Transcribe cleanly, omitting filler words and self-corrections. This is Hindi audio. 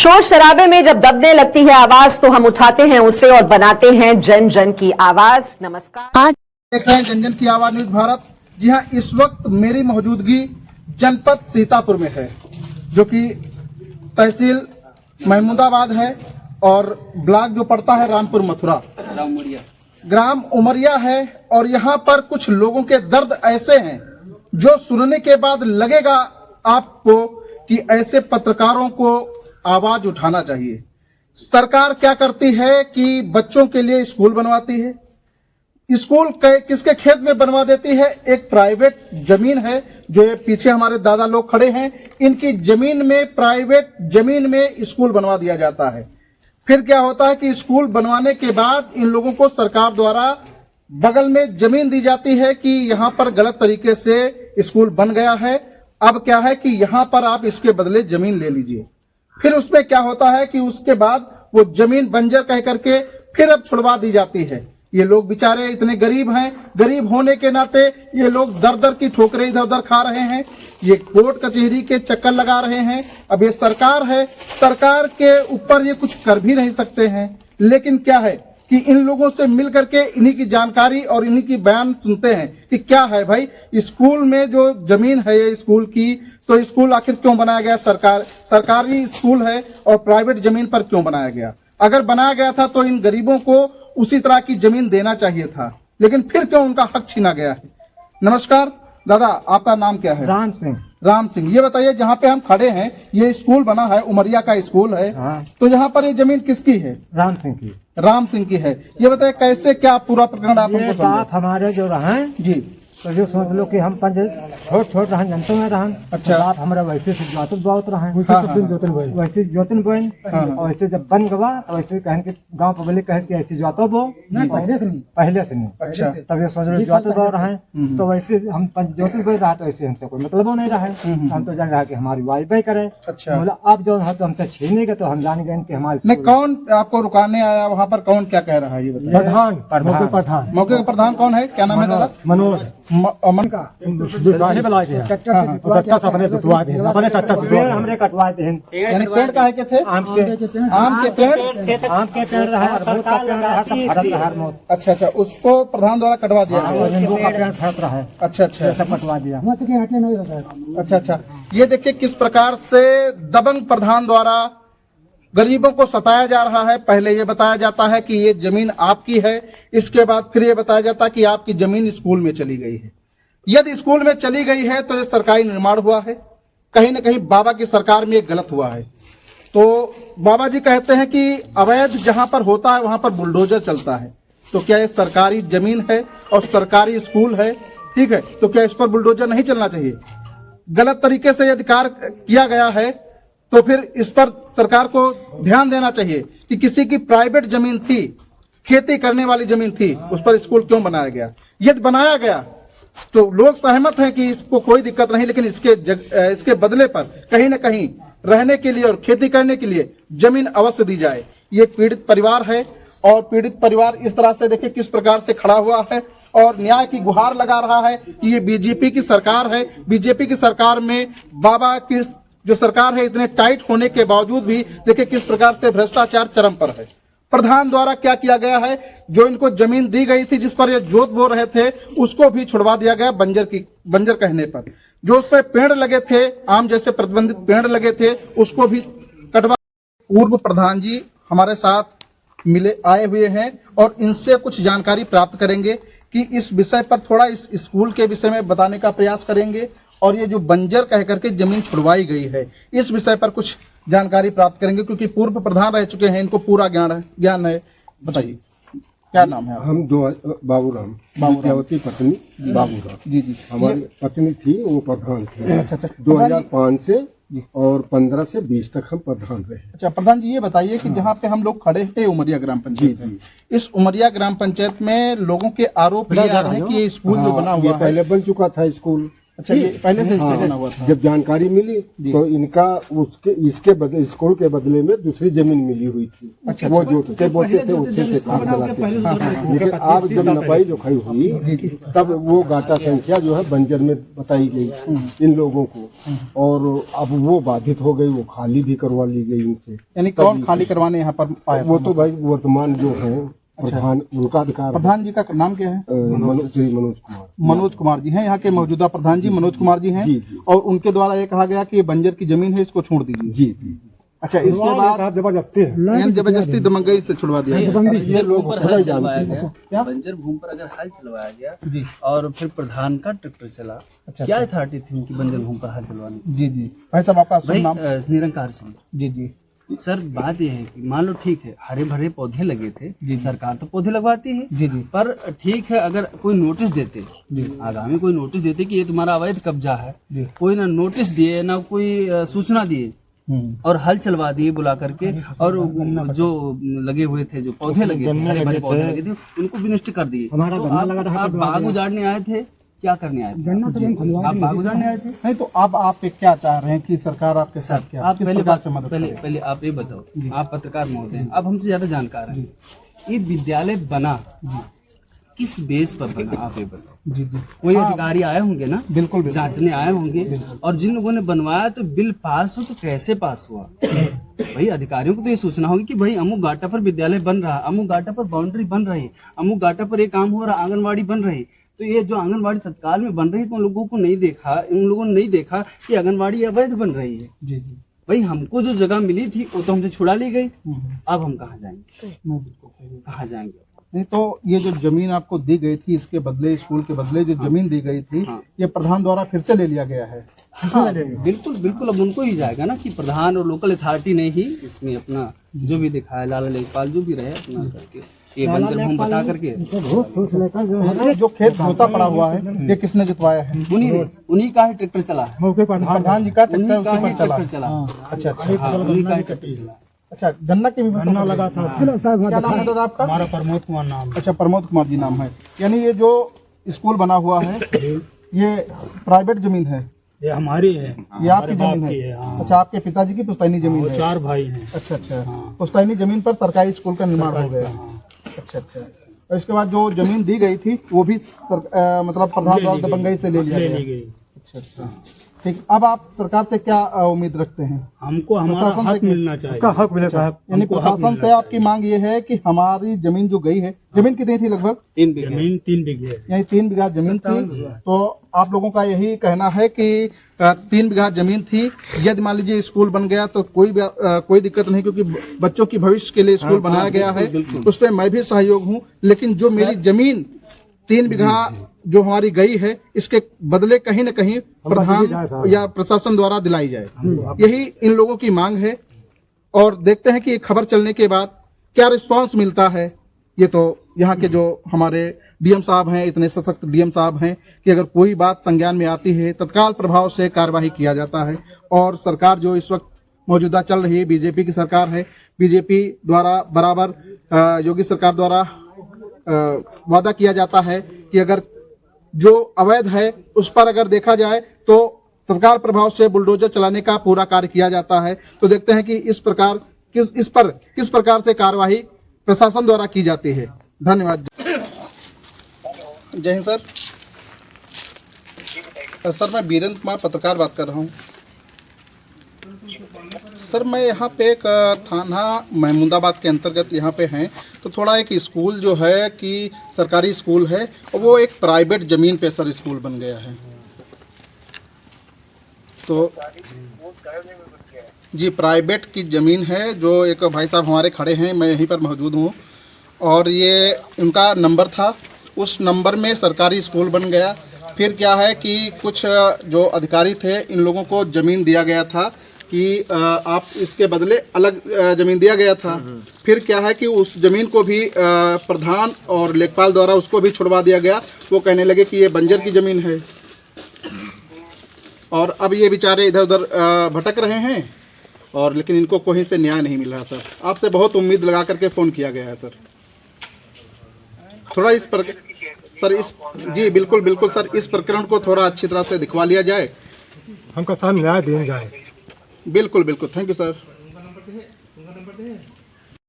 शोर शराबे में जब दबने लगती है आवाज तो हम उठाते हैं उसे और बनाते हैं जन जन की आवाज। नमस्कार, आज देख रहे हैं जन जन की आवाज न्यूज भारत। जी हाँ, इस वक्त मेरी मौजूदगी जनपद सीतापुर में है, जो कि तहसील महमूदाबाद है और ब्लॉक जो पड़ता है रामपुर मथुरा, ग्राम उमरिया है। और यहाँ पर कुछ लोगों के दर्द ऐसे हैं जो सुनने के बाद लगेगा आपको कि ऐसे पत्रकारों को आवाज उठाना चाहिए। सरकार क्या करती है कि बच्चों के लिए स्कूल बनवाती है। स्कूल किसके खेत में बनवा देती है? एक प्राइवेट जमीन है, जो ये पीछे हमारे दादा लोग खड़े हैं, इनकी जमीन में, प्राइवेट जमीन में स्कूल बनवा दिया जाता है। फिर क्या होता है कि स्कूल बनवाने के बाद इन लोगों को सरकार द्वारा बगल में जमीन दी जाती है कि यहाँ पर गलत तरीके से स्कूल बन गया है, अब क्या है कि यहाँ पर आप इसके बदले जमीन ले लीजिए। फिर उसमें क्या होता है कि उसके बाद वो जमीन बंजर कह करके फिर अब छुड़वा दी जाती है। ये लोग बेचारे इतने गरीब हैं, गरीब होने के नाते ये लोग दर दर की ठोकरें इधर उधर खा रहे हैं, ये कोर्ट कचहरी के चक्कर लगा रहे हैं। अब ये सरकार है, सरकार के ऊपर ये कुछ कर भी नहीं सकते हैं, लेकिन क्या है कि इन लोगों से मिल करके इन्हीं की जानकारी और इन्हीं की बयान सुनते हैं कि क्या है भाई स्कूल में जो जमीन है ये स्कूल की, तो स्कूल आखिर क्यों बनाया गया? सरकारी स्कूल है और प्राइवेट जमीन पर क्यों बनाया गया? अगर बनाया गया था तो इन गरीबों को उसी तरह की जमीन देना चाहिए था, लेकिन फिर क्यों उनका हक छीना गया है? नमस्कार दादा, आपका नाम क्या है? राम सिंह। राम सिंह, ये बताइए जहाँ पे हम खड़े हैं ये स्कूल बना है, उमरिया का स्कूल है। हाँ। तो यहाँ पर ये जमीन किसकी है? राम सिंह की। राम सिंह की है। ये बताइए कैसे, क्या पूरा प्रकरण आप ये हमको बात समझे? हमारे जो रहे जी, तो जो सोच लो कि हम पंच छोट रहन जनता में रहन। अच्छा। बात हमारा वैसे से बहुत रहे हाँ, वैसे जोतन बन हाँ। और वैसे जब बन गवा तो वैसे कहन के गांव पब्लिक कहे कि ऐसे जोतो बो पहले से नहीं। अच्छा। तब ये सोच लो जोतो बो रहे तो वैसे हम पंच जोतन बन रहा तो ऐसे हमसे कोई मतलब नहीं रहा है। हम तो जान रहा कि हमारी वाईफाई करे। अच्छा। बोला अब जो है तो हमसे छीनेगा तो हम जान गए कि हमारे नहीं, कौन आपको रुकाने आया वहाँ पर? कौन क्या कह रहा है ये बताइए? प्रधान मौके का प्रधान कौन है? क्या नाम है दादा? मनोज अमन का। हमरे कटवाए थे। यानी पेड़ का है के थे? आम के पेड़। आम के पेड़ रहा, अमरूद का पेड़ रहा, सब फरक रहा है मौत। अच्छा अच्छा, उसको प्रधान द्वारा कटवा दिया और गया। नींबू का पेड़ फरक रहा है, अच्छा अच्छा ये सब कटवा दिया। अच्छा अच्छा, ये देखिए किस प्रकार से दबंग प्रधान द्वारा गरीबों को सताया जा रहा है। पहले ये बताया जाता है कि ये जमीन आपकी है, इसके बाद फिर ये बताया जाता है कि आपकी जमीन स्कूल में चली गई है। यदि स्कूल में चली गई है तो ये सरकारी निर्माण हुआ है, कहीं ना कहीं बाबा की सरकार में ये गलत हुआ है। तो बाबा जी कहते हैं कि अवैध जहां पर होता है वहां पर बुलडोजर चलता है। तो क्या ये सरकारी जमीन है और सरकारी स्कूल है, ठीक है, तो क्या इस पर बुलडोजर नहीं चलना चाहिए? गलत तरीके से यदि कार्य किया गया है तो फिर इस पर सरकार को ध्यान देना चाहिए कि किसी की प्राइवेट जमीन थी, खेती करने वाली जमीन थी, उस पर स्कूल क्यों बनाया गया? यदि बनाया गया तो लोग सहमत हैं कि इसको कोई दिक्कत नहीं, लेकिन इसके बदले पर कहीं ना कहीं रहने के लिए और खेती करने के लिए जमीन अवश्य दी जाए। ये पीड़ित परिवार है और पीड़ित परिवार इस तरह से देखिए किस प्रकार से खड़ा हुआ है और न्याय की गुहार लगा रहा है कि ये बीजेपी की सरकार है। बीजेपी की सरकार में बाबा की जो सरकार है, इतने टाइट होने के बावजूद भी देखिए किस प्रकार से भ्रष्टाचार चरम पर है। प्रधान द्वारा क्या किया गया है, जो इनको जमीन दी गई थी जिस पर ये जोत बो रहे थे उसको भी छुड़वा दिया गया बंजर कहने पर। जो उस पर पेड़ लगे थे, आम जैसे प्रतिबंधित पेड़ लगे थे, उसको भी कटवा। पूर्व प्रधान जी हमारे साथ आए हुए हैं और इनसे कुछ जानकारी प्राप्त करेंगे कि इस विषय पर थोड़ा इस स्कूल के विषय में बताने का प्रयास करेंगे और ये जो बंजर कह करके जमीन छुड़वाई गई है इस विषय पर कुछ जानकारी प्राप्त करेंगे, क्योंकि पूर्व प्रधान रह चुके हैं, इनको पूरा ज्ञान है। बताइए क्या नाम है? हम बाबूराम विद्यावती पत्नी बाबूराम। जी जी, हमारी पत्नी थी, वो प्रधान थे। अच्छा अच्छा, 2005 से और 15 से 20 तक हम प्रधान रहे। अच्छा प्रधान जी, ये बताइए कि जहाँ पे हम लोग खड़े हैं उमरिया ग्राम पंचायत है, इस उमरिया ग्राम पंचायत में लोगों के आरोप लगा रहे हैं कि ये स्कूल जो बना हुआ है पहले बन चुका था स्कूल, अच्छा, ये पहले से हाँ, बना हुआ था। जब जानकारी मिली तो इनका इसके बदले स्कूल के बदले में दूसरी जमीन मिली हुई थी। अच्छा, वो जोतते बोते थे, उसी से काम चलाते थे। लेकिन अब जब नपाई जोखाई हुई तब वो गाटा संख्या जो है बंजर में बताई गई इन लोगों को, और अब वो बाधित हो गई, वो खाली भी करवा ली गई इनसे। यानी कौन खाली करवाने यहाँ पर आया? वो तो भाई वर्तमान जो है प्रधान, उनका अधिकार है। प्रधान जी का नाम क्या है? श्री मनोज कुमार। मनोज कुमार जी हैं यहाँ के मौजूदा प्रधान जी, मनोज कुमार जी हैं। जी, जी। और उनके द्वारा ये कहा गया कि ये बंजर की जमीन है, इसको छोड़ दीजिए। जी जी। अच्छा, इसके बाद जबरदस्ती दमंगई से छुड़वा दिया गया। ये लोग थोड़ा ही जानते हैं। क्या? बंजर भूमि पर अगर हल चलवाया गया जी और फिर प्रधान का ट्रैक्टर चला, अच्छा, क्या अथॉरिटी थी उनकी बंजर भूमि पर हल चलवाने की? जी जी। भाई साहब आपका शुभ भाई नाम? निरंकार सिंह। जी जी। सर बात यह है कि मान लो ठीक है हरे भरे पौधे लगे थे जी, सरकार तो पौधे लगवाती है जी जी। पर ठीक है अगर कोई नोटिस देते जी। आगामी कोई नोटिस देते कि ये तुम्हारा अवैध कब्जा है, जी। कोई ना नोटिस दिए ना कोई सूचना दिए और हल चलवा दिए बुला करके, और जो लगे हुए थे, जो पौधे लगे थे, हरे भरे पौधे लगे थे, उनको भी नष्ट कर दिए। तो आप बाग उजाड़ने आए थे, क्या करने आए थे? आप बाग उजाड़ने आए थे? नहीं तो अब आप क्या चाह रहे हैं कि सरकार आपके साथ क्या आप किस पहले प्रकार बात से मदद करे? पहले आप ये बताओ, आप पत्रकार महोदय हैं, आप हमसे ज्यादा जानकार हैं, ये विद्यालय बना किस बेस पर बना, आप ये बताओ। जी जी। कोई अधिकारी आए होंगे ना, बिल्कुल जांचने आए होंगे, और जिन लोगों ने बनवाया तो बिल पास हो तो कैसे पास हुआ? भाई अधिकारियों को तो ये सोचना होगा कि भाई अमुक गाटा पर विद्यालय बन रहा, अमुक गाटा पर बाउंड्री बन रही, अमुक गाटा पर ये काम हो रहा, आंगनबाड़ी बन रही, तो ये जो आंगनबाड़ी तत्काल में बन रही तो उन लोगों को नहीं देखा, उन लोगों ने नहीं देखा कि आंगनबाड़ी अवैध बन रही है। जी जी। भाई हमको जो जगह मिली थी वो तो हमसे छुड़ा ली गई, अब हम कहाँ जाएंगे? कहाँ जाएंगे? नहीं तो ये जो जमीन आपको दी गई थी, इसके बदले, स्कूल के बदले जो जमीन दी गई थी, ये प्रधान द्वारा फिर से ले लिया गया है। हाँ, बिल्कुल बिल्कुल, अब उनको ही जाएगा ना कि प्रधान और लोकल अथॉरिटी ने ही इसमें अपना जो भी दिखाया, लाला लेखपाल जो भी रहे अपना करके ये बंजर भूमि बता करके। ये जो खेत जोता पड़ा हुआ है, ये किसने जुतवाया है? उन्हीं का ही ट्रैक्टर चला है, प्रधान जी का उन्हीं ट्रैक्टर का उसी ही पर चला। ट्रैक्टर चला। अच्छा अच्छा। हाँ, उन्हीं का ही ट्रैक्टर चला। अच्छा, गन्ना की भी गन्ना लगा था। क्या नाम है दादा आपका? हमारा प्रमोद कुमार नाम। अच्छा, प्रमोद कुमार जी नाम है। यानी ये जो स्कूल बना हुआ है ये प्राइवेट जमीन है? ये हमारी है, ये आपकी जमीन है? अच्छा, आपके पिताजी की पुश्तैनी जमीन है? 4 भाई हैं। अच्छा अच्छा। पुश्तैनी जमीन पर सरकारी स्कूल का निर्माण हो गया। अच्छा अच्छा। और इसके बाद जो जमीन दी गई थी वो भी मतलब प्रधान द्वारा दबंगई से ले लिया गया। अच्छा अच्छा, ठीक। अब आप सरकार से क्या उम्मीद रखते हैं? हमको हमारा हक मिलना चाहिए। हक मिले साहब। यानी प्रशासन से आपकी मांग ये है कि हमारी जमीन जो गई है, जमीन कितनी थी लगभग? 3 बीघे। जमीन 3 बीघे। यानी 3 बीघा जमीन थी। तो आप लोगों का यही कहना है कि 3 बीघा जमीन थी, यदि मान लीजिए स्कूल बन गया तो कोई दिक्कत नहीं, क्योंकि बच्चों की भविष्य के लिए स्कूल बनाया गया है, उसमें मैं भी सहयोग हूँ। लेकिन जो मेरी जमीन 3 बीघा जो हमारी गई है, इसके बदले कहीं न कहीं प्रधान या प्रशासन द्वारा दिलाई जाए, यही इन लोगों की मांग है। और देखते हैं कि ये खबर चलने के बाद क्या रिस्पांस मिलता है। ये तो यहाँ के जो हमारे डीएम साहब हैं, इतने सशक्त डीएम साहब हैं कि अगर कोई बात संज्ञान में आती है तत्काल प्रभाव से कार्यवाही किया जाता है। और सरकार जो इस वक्त मौजूदा चल रही है, बीजेपी की सरकार है, बीजेपी द्वारा बराबर योगी सरकार द्वारा वादा किया जाता है कि अगर जो अवैध है उस पर अगर देखा जाए तो तत्काल प्रभाव से बुलडोजर चलाने का पूरा कार्य किया जाता है। तो देखते हैं कि इस पर किस प्रकार से कार्यवाही प्रशासन द्वारा की जाती है। धन्यवाद। जय हिंद सर। सर मैं बीरेंद्र कुमार पत्रकार बात कर रहा हूँ। सर मैं यहाँ पे एक थाना महमूदाबाद के अंतर्गत यहाँ पे हैं, तो थोड़ा एक स्कूल जो है कि सरकारी स्कूल है और वो एक प्राइवेट ज़मीन पे सर स्कूल बन गया है। तो जी प्राइवेट की ज़मीन है, जो एक भाई साहब हमारे खड़े हैं, मैं यहीं पर मौजूद हूँ, और ये उनका नंबर था, उस नंबर में सरकारी स्कूल बन गया। फिर क्या है कि कुछ जो अधिकारी थे इन लोगों को ज़मीन दिया गया था कि आप इसके बदले अलग ज़मीन दिया गया था। फिर क्या है कि उस ज़मीन को भी प्रधान और लेखपाल द्वारा उसको भी छुड़वा दिया गया। वो कहने लगे कि ये बंजर की ज़मीन है, और अब ये बेचारे इधर उधर भटक रहे हैं, और लेकिन इनको कहीं से न्याय नहीं मिल रहा। सर आपसे बहुत उम्मीद लगा करके फ़ोन किया गया है। सर थोड़ा इस पर सर इस जी बिल्कुल बिल्कुल सर, इस प्रकरण को थोड़ा अच्छी तरह से दिखवा लिया जाए। हमको सर न्याय दिया जाए। बिल्कुल बिल्कुल, थैंक यू सर।